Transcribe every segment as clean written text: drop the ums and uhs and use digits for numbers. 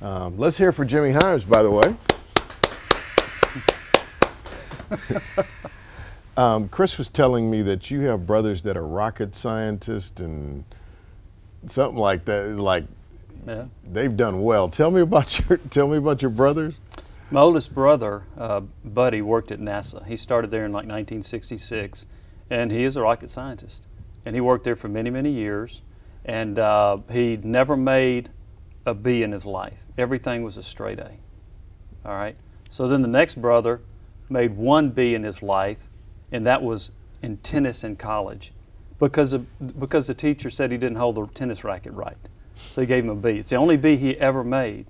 Let's hear for Jimmy Hyams, by the way. Chris was telling me that you have brothers that are rocket scientists and something like that. Like, Yeah. they've done well. Tell me about your brothers. My oldest brother, Buddy, worked at NASA. He started there in like 1966, and he is a rocket scientist. And he worked there for many, many years, and he never made a B in his life. Everything was a straight A. All right. So then the next brother made one B in his life, and that was in tennis in college, because the teacher said he didn't hold the tennis racket right. So he gave him a B. It's the only B he ever made.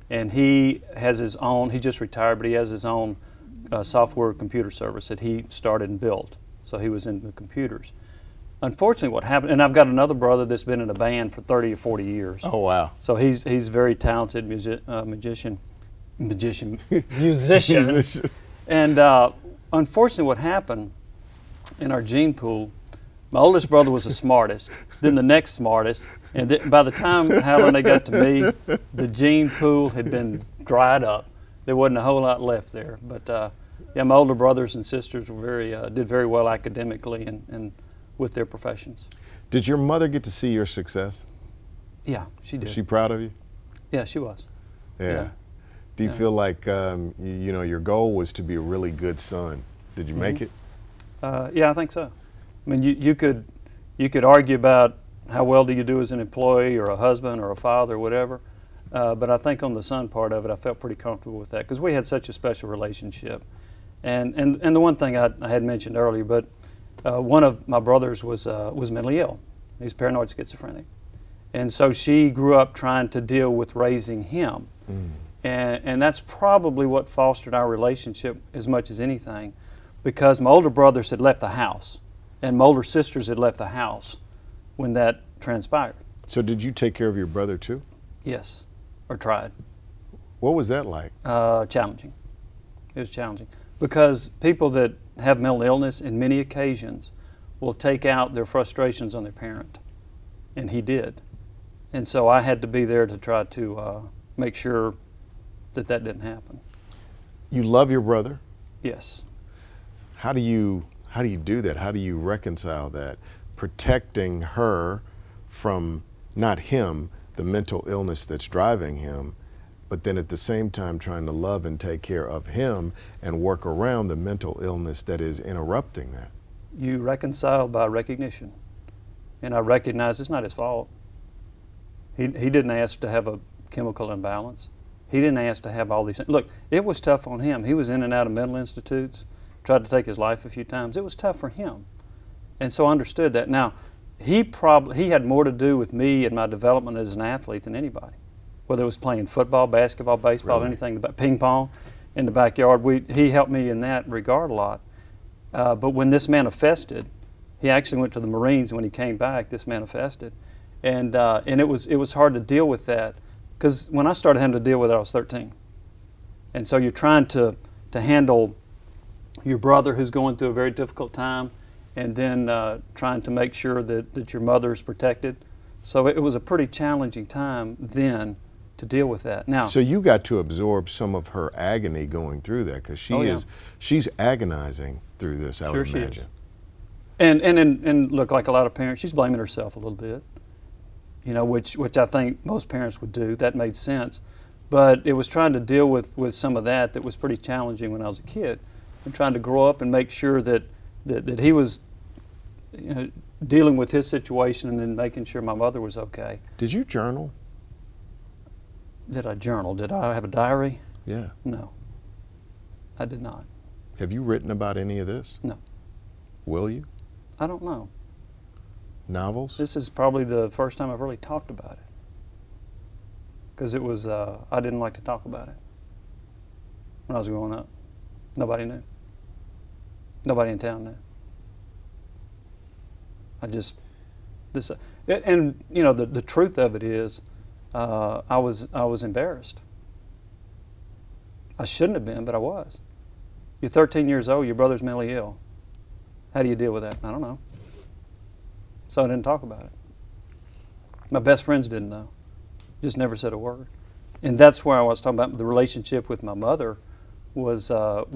And he has his own, he just retired, but he has his own software computer service that he started and built. So he was in the computers. Unfortunately, what happened, and I've got another brother that's been in a band for 30 or 40 years. Oh, wow. So he's very talented musician. And unfortunately, what happened in our gene pool, my oldest brother was the smartest, then the next smartest, and by the time, Howland, they got to me, the gene pool had been dried up. There wasn't a whole lot left there. But yeah, my older brothers and sisters were did very well academically and with their professions. Did your mother get to see your success? Yeah, she did. Was she proud of you? Yeah, she was. Yeah. Do you feel like you know, your goal was to be a really good son? Did you make it? Yeah, I think so. I mean, you could argue about how well do you do as an employee or a husband or a father or whatever, but I think on the son part of it, I felt pretty comfortable with that because we had such a special relationship. And the one thing I had mentioned earlier, but one of my brothers was mentally ill. He's paranoid schizophrenic, and so she grew up trying to deal with raising him, and that's probably what fostered our relationship as much as anything, because my older brothers had left the house, and my older sisters had left the house when that transpired. So did you take care of your brother too? Yes, or tried. What was that like? Challenging. It was challenging because people that have mental illness in many occasions will take out their frustrations on their parent, and he did. And so I had to be there to try to make sure that that didn't happen. You love your brother? Yes. How do you do that? How do you reconcile that? Protecting her from, not him, the mental illness that's driving him, but then at the same time trying to love and take care of him and work around the mental illness that is interrupting that. You reconcile by recognition. And I recognize it's not his fault. He didn't ask to have a chemical imbalance. He didn't ask to have all these things. Look, it was tough on him. He was in and out of mental institutes, tried to take his life a few times. It was tough for him. And so I understood that. Now, he had more to do with me and my development as an athlete than anybody. Whether it was playing football, basketball, baseball, Really? anything, ping pong in the backyard, he helped me in that regard a lot. But when this manifested, he actually went to the Marines. When he came back, this manifested. And it was hard to deal with that, because when I started having to deal with it, I was 13. And so you're trying to handle your brother who's going through a very difficult time, and then trying to make sure that your mother is protected. So it was a pretty challenging time then to deal with that. Now, so you got to absorb some of her agony going through that, because she's agonizing through this, I would imagine. She is. And look, like a lot of parents, she's blaming herself a little bit, you know, which I think most parents would do. That made sense. But it was trying to deal with some of that was pretty challenging when I was a kid, and trying to grow up and make sure that he was, you know, dealing with his situation and then making sure my mother was okay. Did you journal? Did I journal? Did I have a diary? Yeah. No, I did not. Have you written about any of this? No. Will you? I don't know. Novels? This is probably the first time I've really talked about it, because it was, I didn't like to talk about it when I was growing up. Nobody knew. Nobody in town knew. And you know, the truth of it is, I was embarrassed. I shouldn't have been, but I was. You're 13 years old, your brother's mentally ill. How do you deal with that? I don't know. So I didn't talk about it. My best friends didn't know. Just never said a word. And that's where I was talking about the relationship with my mother was so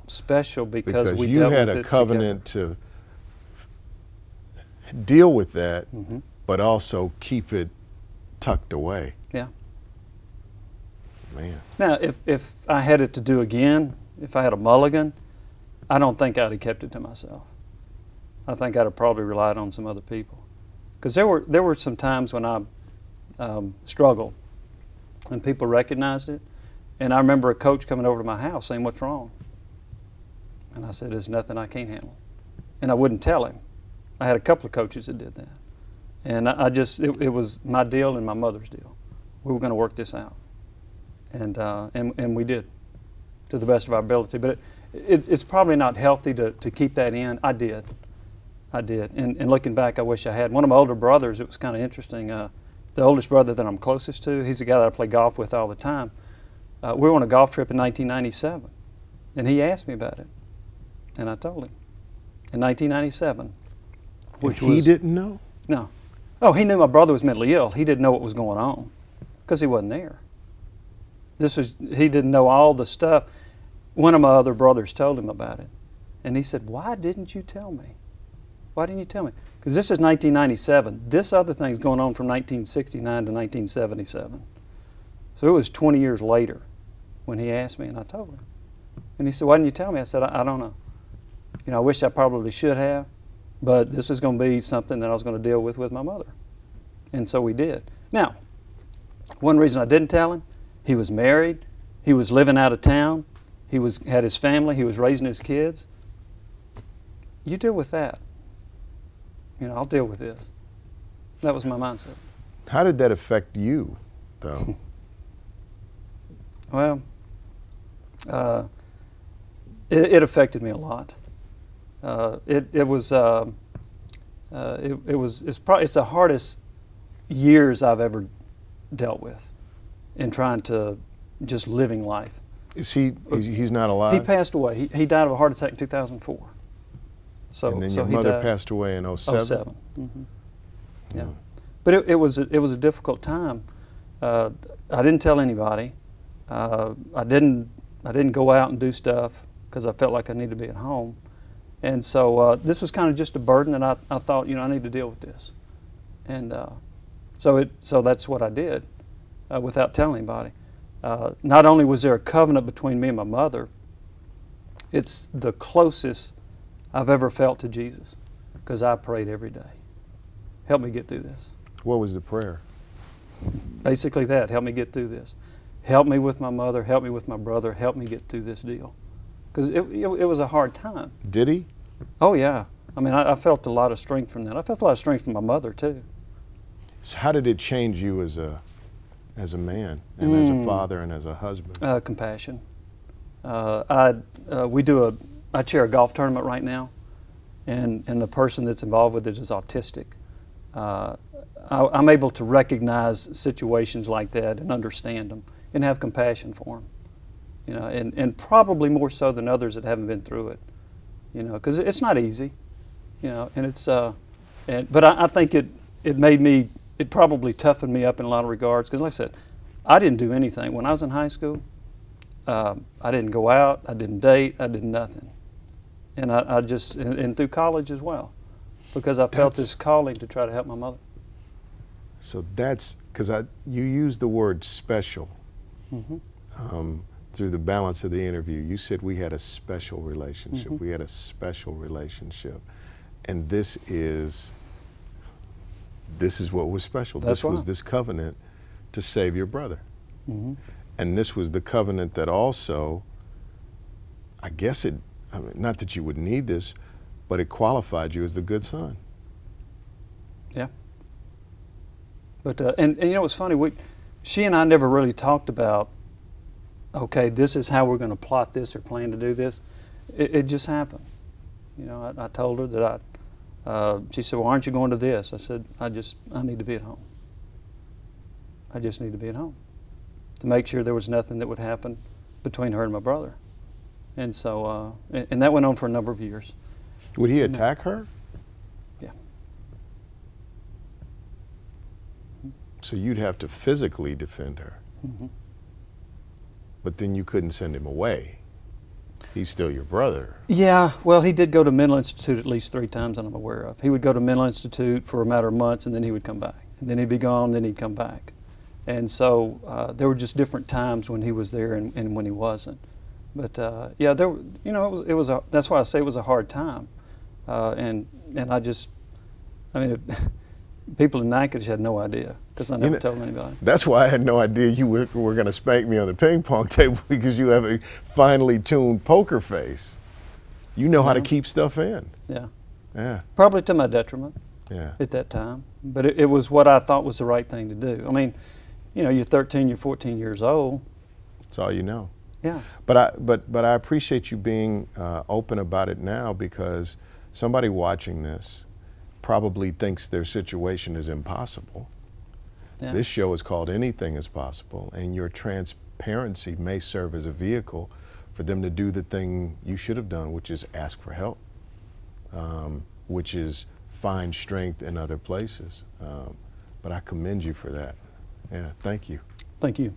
special because we you dealt had with a it covenant to deal with that, Mm-hmm. but also keep it tucked away. Yeah. Man. Now, if I had it to do again, if I had a mulligan, I don't think I'd have kept it to myself. I think I'd have probably relied on some other people. Because there were some times when I struggled and people recognized it. And I remember a coach coming over to my house saying, "What's wrong?" And I said, "There's nothing I can't handle." And I wouldn't tell him. I had a couple of coaches that did that. And it was my deal and my mother's deal. We were going to work this out. And we did, to the best of our ability. But it's probably not healthy to keep that in. I did. And looking back, I wish I had. One of my older brothers, it was kind of interesting. The oldest brother that I'm closest to, he's the guy that I play golf with all the time. We were on a golf trip in 1997, and he asked me about it. And I told him. In 1997. Which he didn't know? No. Oh, he knew my brother was mentally ill. He didn't know what was going on because he wasn't there. He didn't know all the stuff. One of my other brothers told him about it. And he said, "Why didn't you tell me? Why didn't you tell me?" Because this is 1997. This other thing's going on from 1969 to 1977. So it was 20 years later when he asked me, and I told him. And he said, "Why didn't you tell me?" I said, I don't know. You know, I wish I probably should have, but this is going to be something that I was going to deal with my mother. And so we did. Now, one reason I didn't tell him, he was married, he was living out of town, he had his family, he was raising his kids. You deal with that. You know, I'll deal with this. That was my mindset. How did that affect you, though? Well, it affected me a lot. It's the hardest years I've ever dealt with in trying to just living life. Is he's not alive? He passed away. He died of a heart attack in 2004. So, and then your mother passed away in 07? 07. Mm-hmm. Yeah. But it was a difficult time. I didn't tell anybody. I didn't go out and do stuff because I felt like I needed to be at home. And so this was kind of just a burden, and I thought, you know, I need to deal with this. And so that's what I did without telling anybody. Not only was there a covenant between me and my mother, it's the closest I've ever felt to Jesus because I prayed every day. Help me get through this. What was the prayer? Basically that, help me get through this. Help me with my mother, help me with my brother, help me get through this deal. Because it was a hard time. Did he? Oh, yeah. I mean, I felt a lot of strength from that. I felt a lot of strength from my mother, too. So how did it change you as a man and as a father and as a husband? Compassion. I chair a golf tournament right now, and the person that's involved with it is autistic. I'm able to recognize situations like that and understand them and have compassion for them. You know, and probably more so than others that haven't been through it. You know, because it's not easy. You know, and it's but I think it probably toughened me up in a lot of regards. Because like I said, I didn't do anything when I was in high school. I didn't go out. I didn't date. I did nothing. And I just and through college as well, because I felt this calling to try to help my mother. So that's because you used the word special. Mm-hmm. Through the balance of the interview, you said we had a special relationship. Mm-hmm. We had a special relationship, and this is what was special. That's this was right. This covenant to save your brother, Mm-hmm. and this was the covenant that also, I mean, not that you would need this, but it qualified you as the good son. Yeah. But and you know what's funny? She and I never really talked about, okay, this is how we're going to plot this or plan to do this. It just happened. You know, I told her that she said, "Well, aren't you going to this?" I said, I need to be at home. I just need to be at home to make sure there was nothing that would happen between her and my brother. And so, and that went on for a number of years. Would he attack her? Yeah. So you'd have to physically defend her. But then you couldn't send him away. He's still your brother. Yeah, well, he did go to mental institute at least 3 times that I'm aware of. He would go to mental institute for a matter of months, and then he would come back. And then he'd be gone, then he'd come back. And so there were just different times when he was there and when he wasn't. But yeah, there, you know, that's why I say it was a hard time. And I mean, people in Natchitoches had no idea because I never told anybody. That's why I had no idea you were going to spank me on the ping pong table, because you have a finely tuned poker face. You know how to keep stuff in. Yeah. Yeah. Probably to my detriment. Yeah. At that time, but it was what I thought was the right thing to do. I mean, you know, you're 13, you're 14 years old. That's all you know. Yeah. But I appreciate you being open about it now, because somebody watching this probably thinks their situation is impossible. Yeah. This show is called Anything is Possible, and your transparency may serve as a vehicle for them to do the thing you should have done, which is ask for help, which is find strength in other places. But I commend you for that. Yeah, thank you. Thank you.